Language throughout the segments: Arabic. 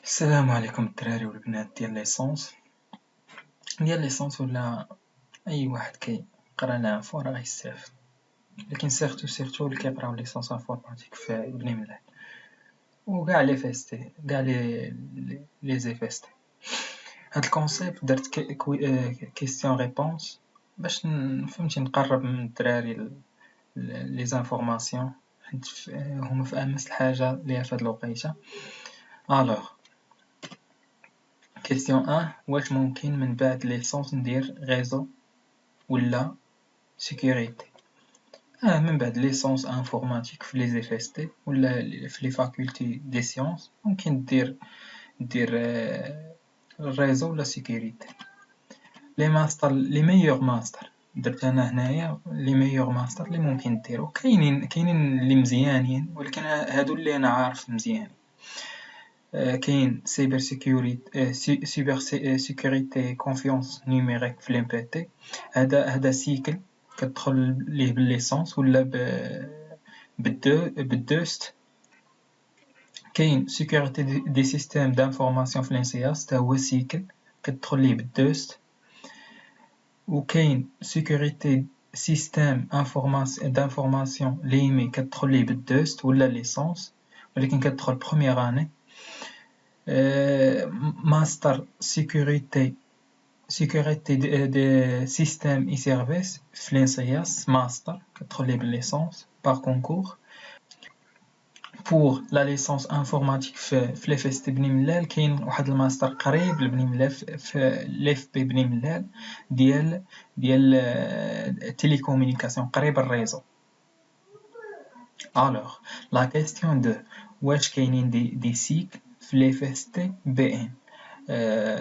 السلام عليكم الدراري والبنات ديال ليسونس ولا اي واحد كيقرا لانفو راه غيستافد، لكن سيرتو اللي كيقراو ليسونس انفورماتيك في بني ملال وكاع لي فيستي كاع لي زيفيستي. هاد الكونسيبت درت كيستيون ريبونس باش فهمتي نقرب من الدراري لي زانفورماسيون حيت هما في امس الحاجه ليها في هاد الوقيته. الوغ كيستيون 1، واش ممكن من بعد ليسونس ندير ريزو ولا سيكوريتي؟ من بعد ليسونس انفورماتيك في لي زيفيستي ولا في لي فاكولتي دي سيونس ممكن دير ريزو ولا سيكوريتي. لي ماستر لي ميور ماستر درت انا هنايا لي ميور ماستر اللي ممكن ديرو، كاينين اللي مزيانين ولكن هادو اللي انا عارف مزيانين. كاين سايبر سيكوريتي كونفيونس نيميريك في الام بي تي، هذا سيكل كتدخل ليه بالليسونس ولا بالدوست. كاين سيكوريتي دي سيستيم دانفورماسيون في الانسياس حتى هو سيكل كتدخل ليه بالدوست. وكاين سيكوريتي سيستيم دانفورماسيون ليمي كتدخل ليه بالدوست ولا ليسونس ولكن كتدخل بروميير اني. ماستر سيكوريتي دي سيستيم اي سيرفيس في لانسياس ماستر كتدخل ليه بالليسونس بار كونكور. بور لا ليسونس انفورماتيك في لي فيست بني ملال كاين واحد الماستر قريب لبني ملال في ليف بي بني ملال ديال تيليكومونيكاسيون قريب الريزو. الوغ لا كيستيون دو واش كاينين دي سيكل في لي فيست بي ان؟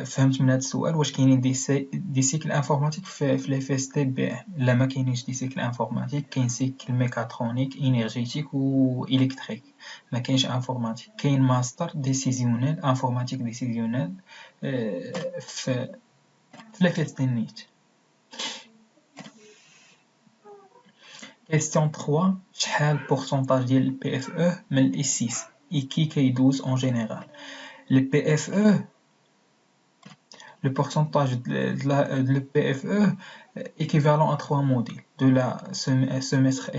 فهمت من هذا السؤال واش كاينين دي سيكل انفورماتيك في لي فيستي بي ان؟ لا ما كاينينش دي سيكل انفورماتيك، كاين سيكل ميكاترونيك انرجيتيك و الكتريك، ما كاينش انفورماتيك. كاين ماستر ديسيزيونيل انفورماتيك ديسيزيونيل في لي فيستي نيت. كيستيون 3، شحال بورسونتاج ديال البي اف او من الاي 6 اي كي كيدوز اون جينيرال؟ البي اف او le pourcentage de le PFE équivalent à 3 modules de la semestre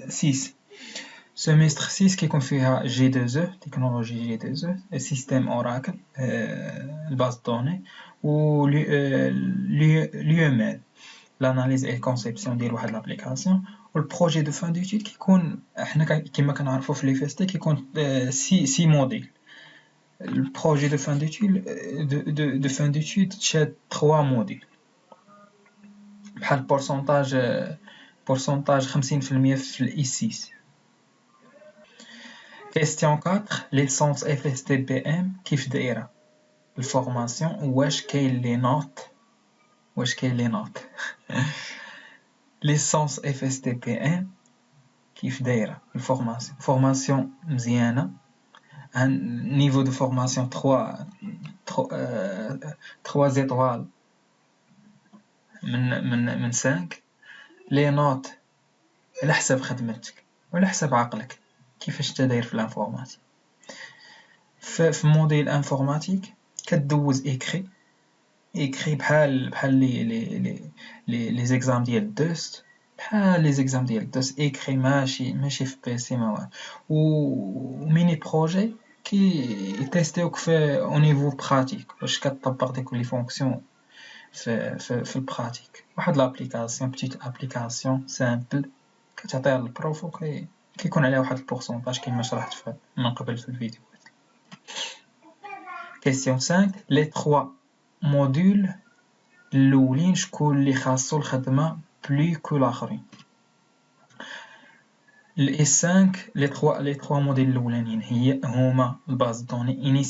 6. Semestre 6 qui confie G2E, technologie G2E, le système Oracle, base de données, ou l'UML, l'analyse et conception de l'application, ou le projet de fin d'études qui compte, كما كنعرفوا في لي فيستي كيكون 6 modules. Le projet de fin d'études شاد 3 modules بحال pourcentage 50% في الاي 6. Question 4، licence FSTPM كيف دايره الفورماسيون؟ واش كاين لي نوت licence FSTPM كيف دايره الفورماسيون؟ فورماسيون مزيانه، un niveau de formation 3 étoiles من 5. لي نوت على حسب خدمتك وعلى حسب عقلك كيفاش انت داير في الانفورماتيك. في موديل انفورماتيك كدوز ايكري بحال لي زيكزام ديال الدوست، بحال لي زيكزام ديال الدوست ايكري ماشي في بي سي ما و ميني بروجي كي تيستيوك في او نيفو براتيك واش كتطبق ديك لي فونكسيون في البراتيك. واحد لابليكاسيون بتيت ابليكاسيون سامبل كتعطيها للبروف كيكون عليها واحد البورسونتاج كما شرحت من قبل في الفيديو. كيسيون 5، لي 3 موديول الاولين شكون اللي خاصو الخدمه بلو كو الاخرين؟ الاي 5 لي 3 موديل الاولانيين هما الباز دوني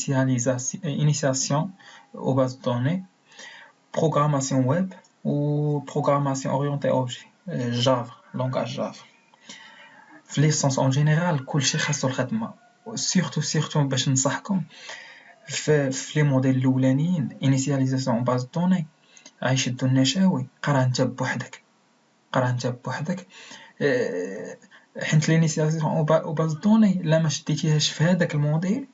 انيسياسيون او باز دوني، بروغراماسيون ويب و بروغراماسيون اورينتي اوبجي جافا لونغاج جافا. في ليسونس اون جينيرال كلشي خاصو الخدمه، سورتو باش ننصحكم في لي موديل الاولانيين انيسياليزاسيون باز دوني غيشدو النشاوي. قرا انت بوحدك حيت لينيسياليزاسيون او باز دوني لا ما شديتيهاش في هذاك الموديل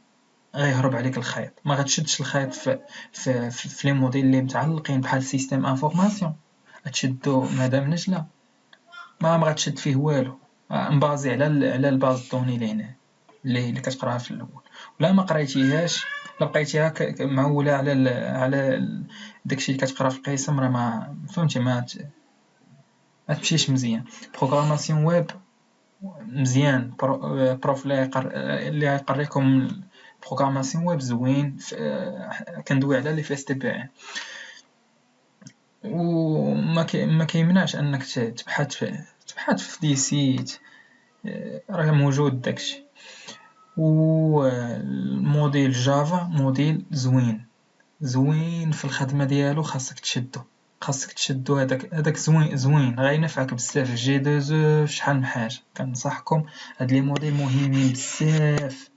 غيهرب عليك الخيط. ما غتشدش الخيط في لي موديل اللي متعلقين بحال سيستيم انفورماسيون، غتشدو مادام نجله ما غتشد فيه والو، مبازي على الباز دوني اللي هنا اللي كتقراها في الاول، ولا ما قريتيهاش لا بقيتيها معوله على داكشي اللي كتقرا في القسم، راه ما فهمتي ما تمشيش مزيان. بروغراماسيون ويب مزيان، بروف اللي يقري لكم بروغراماسيون ويب زوين. كندوي على لي فيس تي بي ان، ما كيمنعش انك تبحث في دي سيت، راه موجود داكشي. و الموديل جافا موديل زوين في الخدمه ديالو، خاصك تشدو هذاك زوين غينفعك بزاف. جي 2 شحال من حاجه، كنصحكم هاد لي موديل مهمين بزاف.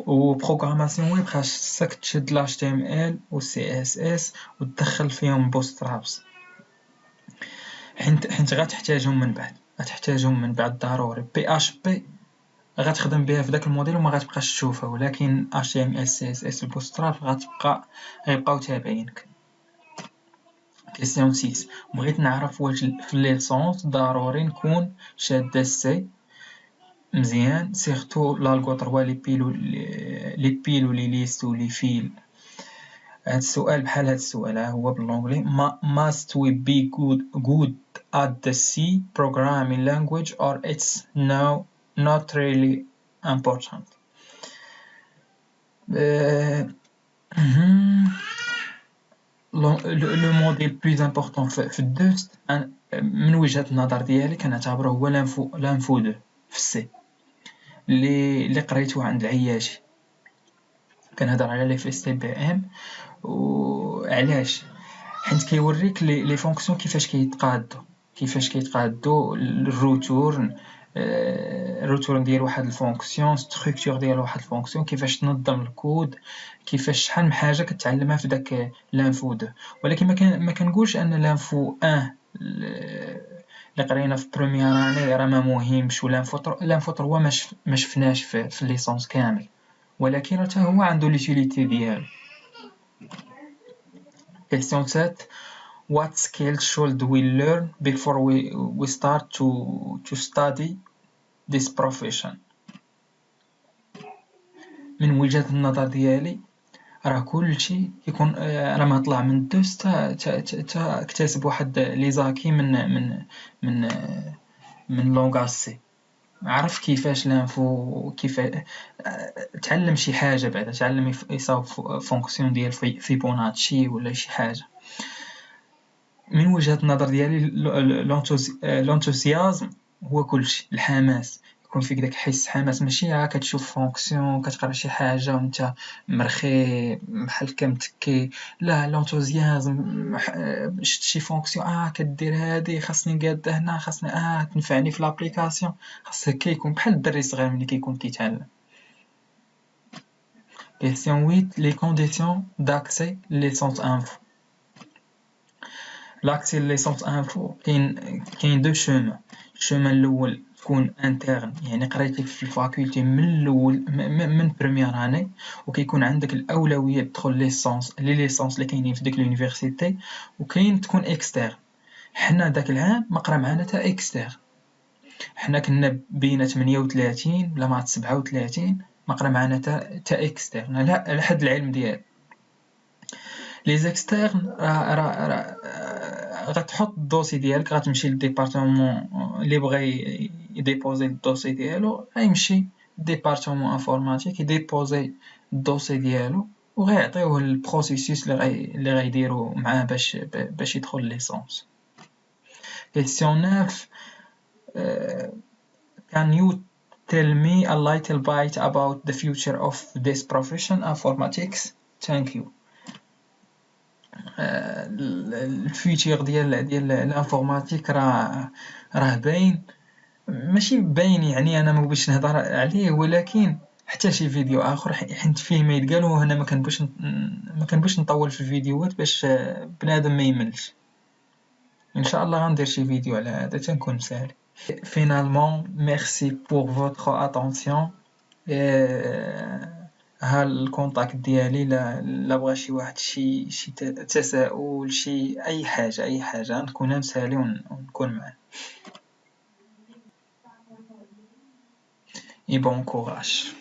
و بروغراماسيون ويب خاصك تشد ال HTML و CSS وتدخل فيهم بوسترابس، حيت غتحتاجهم من بعد ضروري. PHP غتخدم بها في داك الموديل وما غتبقاش تشوفها، ولكن HTML CSS البوستراب غيبقاو تابعينك. كيسيون 6، بغيت نعرف واش في ليسونس ضروري نكون شادة السي مزيان، سيرتو لالغو 3 لي بيل و لي ليست و لي فيل. هاد السؤال بحال هاد السؤال هو باللونجلي: must we be good at the C programming language or it's now not really important. لو موديل بلوز امبورطون في الدوست من وجهة النظر ديالي كنعتبره هو لانفو 2 في السي اللي قريته عند العياشي. كنهضر على لي فيس تي بي ام، وعلاش؟ حيت كيوريك لي فونكسيون كيفاش كيتقادو الروتورن، الروتورن ديال واحد الفونكسيون، ستركتور ديال واحد الفونكسيون، كيفاش تنظم الكود، كيفاش شحال من حاجه كتعلمها في داك لانفو 2. ولكن ما كنقولش ان لانفو 1 اللي قرينا في بروميير اني راه ما مهمش، ولا لانفو 3 ما شفناش في الليسونس كامل، ولكن حتى هو عنده ليوتيليتي ديالو. Question 7: What skills should we learn before we start to study this profession? من وجهة النظر ديالي راه كلشي كيكون راه ما طلع من الدوس تا اكتسب واحد لي زاكي من لونغاج سي. عرف كيفاش لانفو، كيف تعلم شي حاجه، بعدا تعلم يصاوب فونكسيون ديال فيبوناتشي ولا شي حاجه. من وجهة النظر ديالي لونتوسيازم هو كلشي، الحماس، يكون فيك داك حس حماس، ماشي كتشوف فونكسيون كتقرا شي حاجه وانت مرخي بحال كمتكي، لا لونتوزيازم. شفت شي فونكسيون كدير هادي، خاصني قاده هنا، خاصني تنفعني في لابليكاسيون، خاص هكا يكون بحال الدري الصغير ملي كيكون كيتعلم. كيسيون 8: لي كونديسيون داكسي ليسونس انفو. لاكسي ليسونس انفو كاين دو شومان. الشومان الاول تكون انترن، يعني قريتي في الفاكولتي من الاول من بروميير اني، وكيكون عندك الاولويه تدخل ليسونس اللي كاينين في ديك اليونيفرسيتي. وكاين تكون اكسترن، حنا داك العام ما قرا معنا تا اكسترن، حنا كنا بين 38 ولا مع 37 ما قرا معنا تا اكسترن على حد العلم ديالي. لي زيكسترن راه غتحط الدوسي ديالك، غتمشي للديبارتمون اللي بغى يديبوزي الدوسي ديالو، غيمشي للديبارتمون انفورماتيك يديبوزي الدوسي ديالو، وغيعطيوه البروسيسوس اللي غيديروا معاه باش يدخل ليسونس. كيسيون 9: can you tell me a little bit about the future of this profession informatics? Thank you. الفيتشر ديال الانفورماتيك راه باين، ماشي باين يعني انا ما بغيتش نهضر عليه، ولكن حتى شي فيديو اخر حيت فيه ما يتقال، وهنا ما كنبغيش نطول في الفيديوهات باش بنادم ما يملش. ان شاء الله غندير شي فيديو على هذا تنكون مسالي. Finalement, merci pour votre attention. ها الكونطاكت ديالي، لا بغا شي واحد شي تساؤل، شي اي حاجه نكون نسالي ونكون معاه. اي بون كوراج.